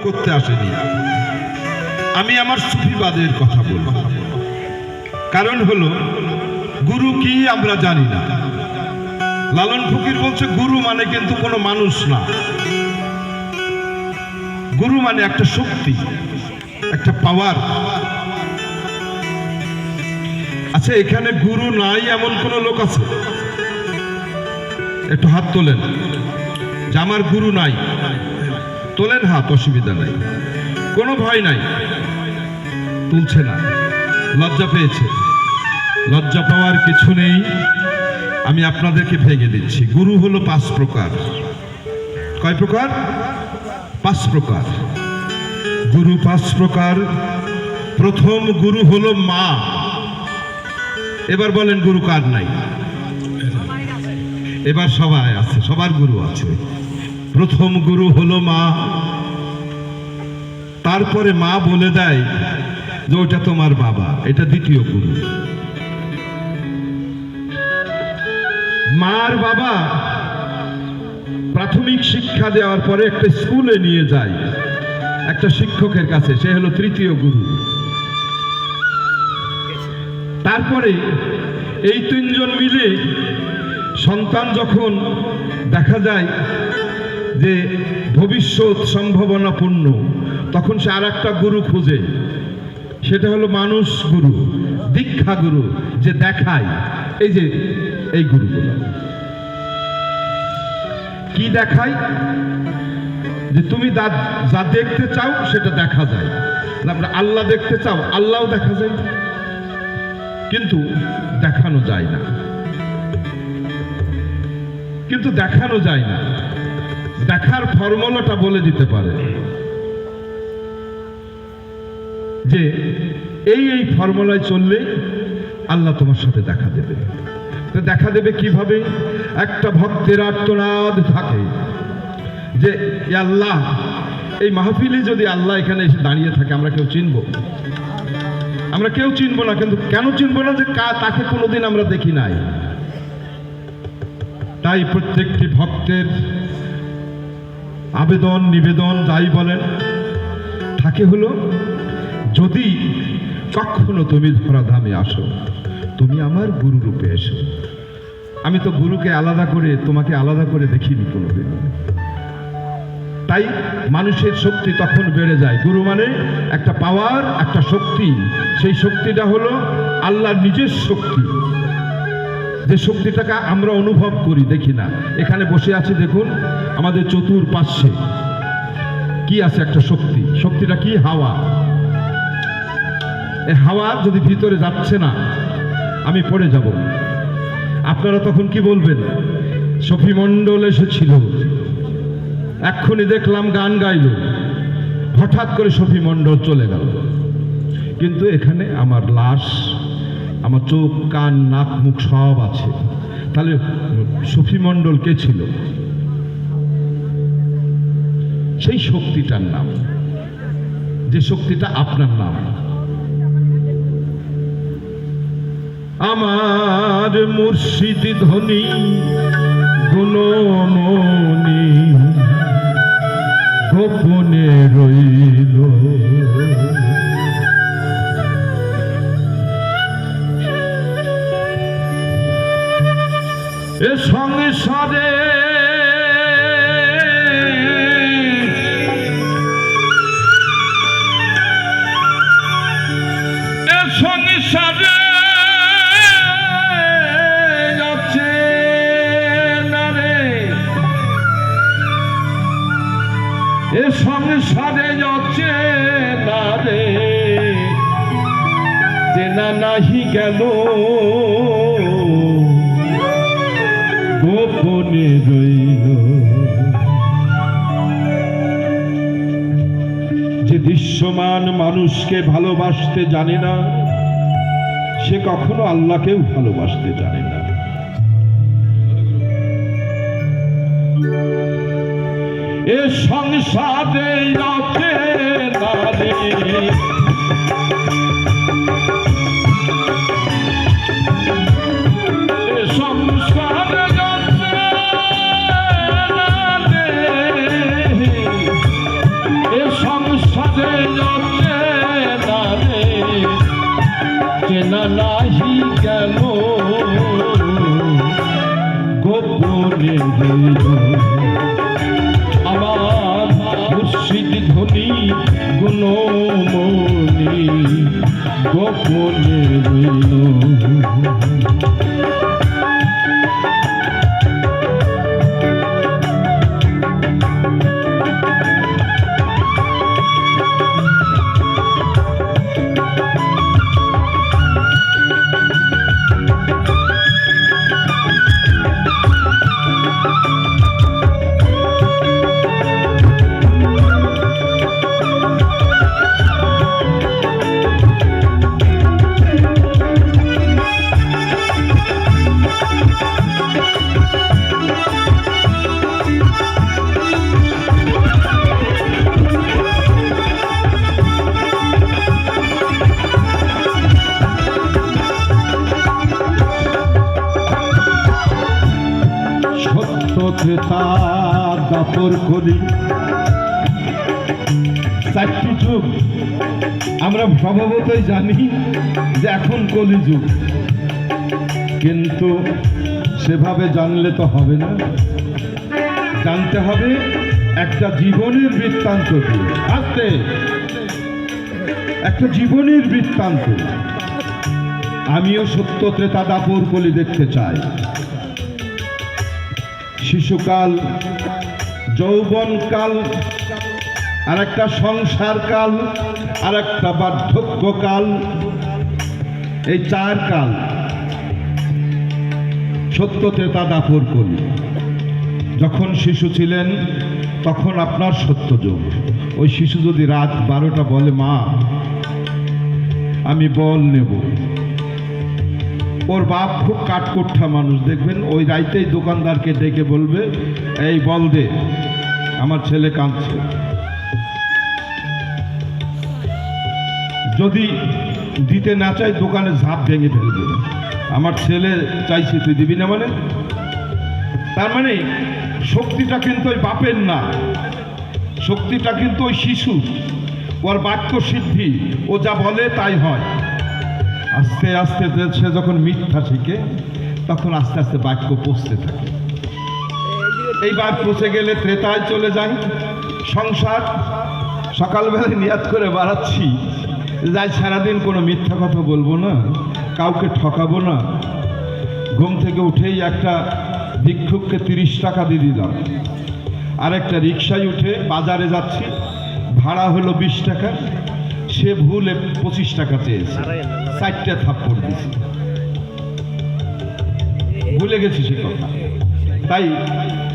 করতে আসেনি। আমি আমার সুফিবাদের কথা বলব। কারণ হলো গুরু কি আমরা জানি না। লালন ফকির বলছে গুরু মানে কিন্তু কোনো মানুষ না, গুরু মানে একটা শক্তি, একটা পাওয়ার। আচ্ছা, এখানে গুরু নাই এমন কোন লোক আছে? একটু হাত তোলেন যে আমার গুরু নাই। তোলেন হাত, অসুবিধা নাই, কোনো ভয় নাই। তুলছে না, লজ্জা পেয়েছে। লজ্জা পাওয়ার কিছু নেই। আমি আপনাদেরকে ভেঙে দিচ্ছি। গুরু হলো 5 প্রকার। কয় প্রকার? 5 প্রকার। গুরু 5 প্রকার। প্রথম গুরু হলো মা। এবার বলেন গুরু কার নাই? এবার সবাই আছে, সবার গুরু আছে। প্রথম গুরু হলো মা। তারপরে মা বলে দেয় যে ওটা তোমার বাবা, এটা দ্বিতীয় গুরু। মার বাবা প্রাথমিক শিক্ষা দেওয়ার পরে একটা স্কুলে নিয়ে যায় একটা শিক্ষকের কাছে, সে হলো তৃতীয় গুরু। তারপরে এই 3 জন মিলে সন্তান যখন দেখা যায় যে ভবিষ্যৎ সম্ভাবনাপূর্ণ, তখন সে আর একটা গুরু খুঁজে। সেটা হলো মানুষ গুরু, দীক্ষা গুরু, যে দেখায়। এই যে এই গুরুগুলো কি দেখায়? যে তুমি যা দেখতে চাও সেটা দেখা যায়। তারপরে আল্লাহ দেখতে চাও, আল্লাহও দেখা যায়, কিন্তু দেখানো যায় না। কিন্তু দেখানো যায় না, দেখার ফর্মুলাটা বলে দিতে পারে যে এই এই ফর্মুলায় চললে আল্লাহ তোমার সাথে দেখা দেবে। তো দেখা দেবে কিভাবে? একটা ভক্তের আর্তনাদ থাকে যে আল্লাহ, এই মাহফিলে যদি আল্লাহ এখানে এসে দাঁড়িয়ে থাকে, আমরা কেউ চিনব? আমরা কেউ চিনব না। কিন্তু কেন চিনব না? যে তাকে কোনোদিন আমরা দেখি নাই। তাই প্রত্যেকটি ভক্তের আবেদন নিবেদন যাই বলেন থাকে হলো, যদি কখনো তুমি ধরাধামে আসো, তুমি আমার গুরু রূপে এসো। আমি তো গুরুকে আলাদা করে, তোমাকে আলাদা করে দেখিনি কোনোদিন। তাই মানুষের শক্তি তখন বেড়ে যায়। গুরু মানে একটা পাওয়ার, একটা শক্তি। সেই শক্তিটা হলো আল্লাহর নিজের শক্তি, যে শক্তিটাকে আমরা অনুভব করি, দেখি না। এখানে বসে আছি, দেখুন আমাদের চতুর্পার্শ্বে কি আছে? একটা শক্তি। শক্তিটা কি? হাওয়া। এই হাওয়া যদি ভিতরে যাচ্ছে না, আমি পড়ে যাব। আপনারা তখন কি বলবেন? শফি মণ্ডল এসেছিল, এক্ষুনি দেখলাম গান গাইল, হঠাৎ করে শফি মণ্ডল চলে গেল। কিন্তু এখানে আমার লাশ, আমার চোখ কান নাক মুখ সব আছে। তাহলে শফি মণ্ডল কে ছিল? সেই শক্তিটার নাম, যে শক্তিটা আপনার নাম। আমার মুর্শিদ ধ্বনি গুণমণি গোপনে রইল, এ সংসারে সংসারে যাচ্ছে না রে, এ সংসারে যাচ্ছে না রে, যে না নাহি গেল গোপনে রইল। যে দৃশ্যমান মানুষকে ভালোবাসতে জানে না, সে কখনো আল্লাহকেও ভালোবাসতে জানে না। এ সংসারে আছে নারী, এ সংসারে আছে নারী, এ চেনা নাহি গেল গোপনে রইল আমার মুর্শিদ ধ্বনি গুণমণি গোপনে রইল। ত্রেতা দাপর কলি চারটি যুগ আমরা স্বভাবতই জানি যে এখন কলি যুগ, কিন্তু সেভাবে জানলে তো হবে না, জানতে হবে একটা জীবনের বৃত্তান্ত দিয়ে। আসতে একটা জীবনের বৃত্তান্ত। আমিও সত্য ত্রেতা দাপর কলি দেখতে চাই। শিশুকাল, যৌবনকাল, আর একটা সংসারকাল, আর একটা বার্ধক্যকাল, এই চার কাল সত্য ত্রেতা দাপর কলি। যখন শিশু ছিলেন তখন আপনার সত্য যুগ। ওই শিশু যদি রাত 12টা বলে মা আমি বল নেব, ওর বাপ খুব কাঠকোঠা মানুষ, দেখবেন ওই রাইতেই দোকানদারকে ডেকে বলবে এই বল দে, আমার ছেলে কাঁদছে। যদি দিতে না চাই দোকানে ঝাঁপ ভেঙে ফেলবে, আমার ছেলে চাইছে তুই দিবি না মানে। তার মানে শক্তিটা কিন্তু ওই বাপের না, শক্তিটা কিন্তু ওই শিশু, ওর বাক্য সিদ্ধি, ও যা বলে তাই হয়। আস্তে আস্তে সে যখন মিথ্যা শিখে তখন আস্তে আস্তে বাক্য পচতে থাকে। এইবার পচে গেলে ত্রেতায় চলে যায় সংসার। সকালবেলায় নিয়াত করে বাড়াচ্ছি যাই সারাদিন কোনো মিথ্যা কথা বলবো না, কাউকে ঠকাবো না। ঘুম থেকে উঠেই একটা ভিক্ষুককে 30 টাকা দিয়ে দিলাম, আর একটা রিক্সায় উঠে বাজারে যাচ্ছি, ভাড়া হলো 20 টাকা, সে ভুলে 25 টাকা চেয়েছে, 4টে থাপ্পড় দিয়েছে, ভুলে গেছি সে কথা। তাই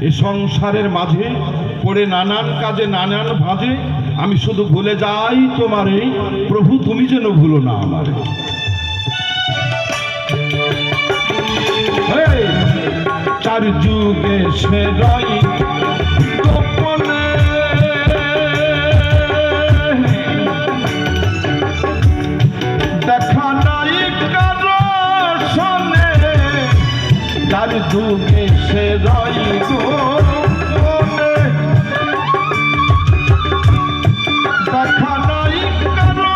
এ সংসারের মাঝে পড়ে নানান কাজে নানান ভাঁজে আমি শুধু ভুলে যাই তোমারে, প্রভু তুমি যেন ভুলো না আমারে। চার যুগে সে রই গোপনে, দেখা নাই কারো শোনে, চার যুগে সে রই গোপনে, দেখা নাই কারো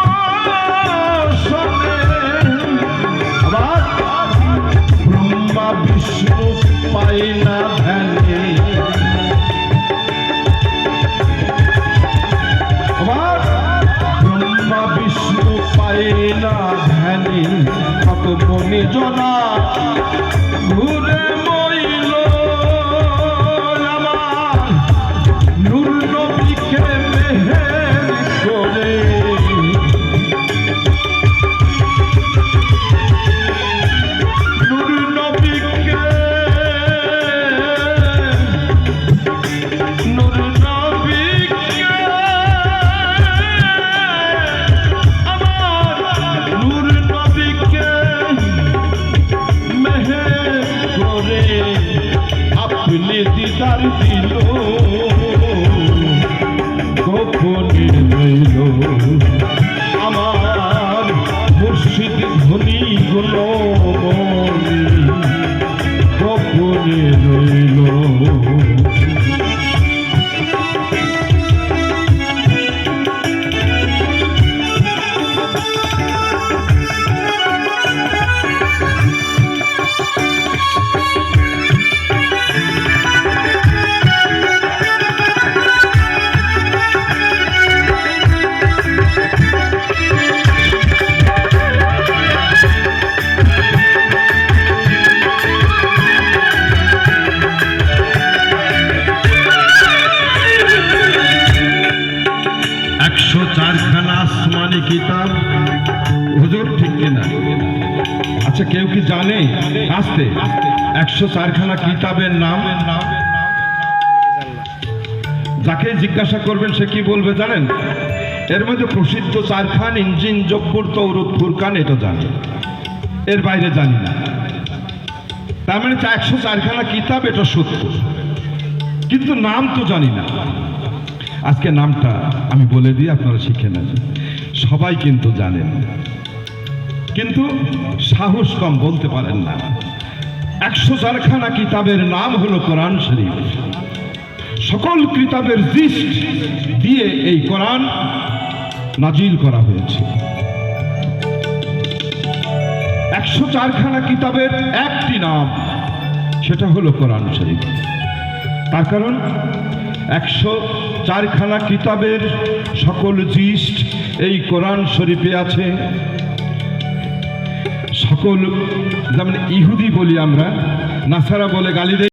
শোনে। আবার ব্রহ্মা বিষ্ণু পাই না ধ্যানে, আবার ব্রহ্মা বিষ্ণু পাই না ধ্যানে, কত মনি জনা ঘুরে মইল আমার নূর নবীকে মেহের করে। নূর নবীকে, নূর নবীকে আমার নূর নবীকে মেহের 104খানা আসমানি কিতাব। হুজুর ঠিক কিনা? আচ্ছা কেউ কি জানে আসতে 104খানা কিতাবের নাম? যাকে জিজ্ঞাসা করবেন সে কি বলবে জানেন? এর মধ্যে প্রসিদ্ধ 4খান, ইঞ্জিন, জব্বর, তৌরাত, ফুরকান, এটা জানি, এর বাইরে জানি না। তার মানে 104খানা কিতাব, এটা সত্য, কিন্তু নাম তো জানি না। আজকে নামটা আমি বলে দিই, আপনারা শিখে নেন। সবাই কিন্তু জানেন, কিন্তু সাহস কম, বলতে পারেন না। 104খানা কিতাবের নাম হলো কোরআন শরীফ। সকল কিতাবের জিস্ট দিয়ে এই কোরআন নাজিল করা হয়েছে। 104খানা কিতাবের একটি নাম, সেটা হলো কোরআন শরীফ। তার কারণ 104খানা কিতাবের সকল জিস্ট এই কোরআন শরীফে আছে। সকল, যেমন ইহুদি বলি আমরা, নাসারা বলে গালি দেয়।